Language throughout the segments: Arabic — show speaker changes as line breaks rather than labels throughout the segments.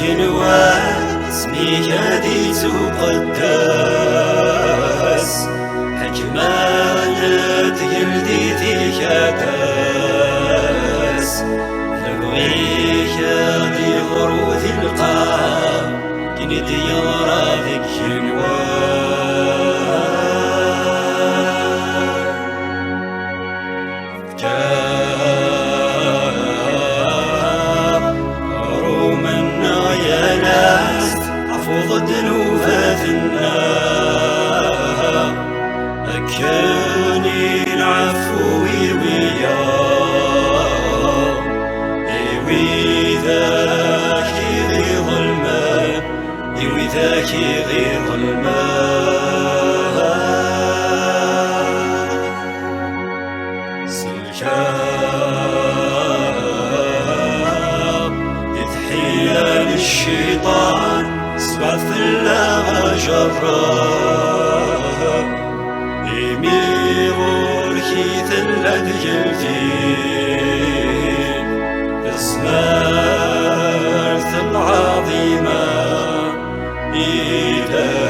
جنوان اسميك هادي تقدس حكمانة قلدي كداس نبغيك دي غروث القاع كندي يرى ذيك جنوان رومنا يا ناس عفوض الدنوفات النار أكاني العفو وذاك غير ظلمان وذاك غير ظلمان سلكاب تتحيل الشيطان سبع ثلاغة جراب يميغور كي ثلث جلتين اسمارت العظيمة إيدايا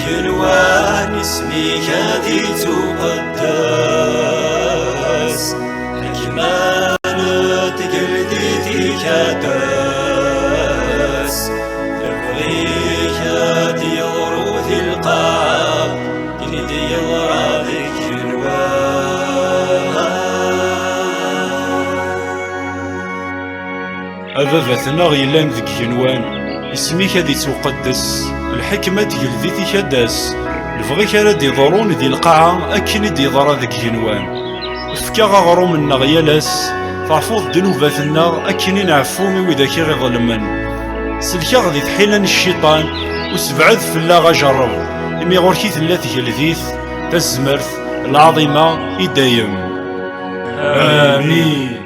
جنوان اسميك هادي تقدس حكمانة قلدي كداس نبغيك هادي غروث القاع كندي يرى ذيك جنوان
أباباتنا غيلان ذيك جنوان اسميك هادي تقدس الحكمة تجلدي تكداس الفغيك راد يضرون ذي القاعة أكن يضرى ذيك جنوان فكا غروم النغيالاس تعفوض ذنوباتنا أكن نعفومي وذاك غيظلمن سلكا غادي تحيلان الشيطان وسبعد فلا غجرب إمي غوركي تلا تجلديث تزمرت العظيمة إدايم آمين.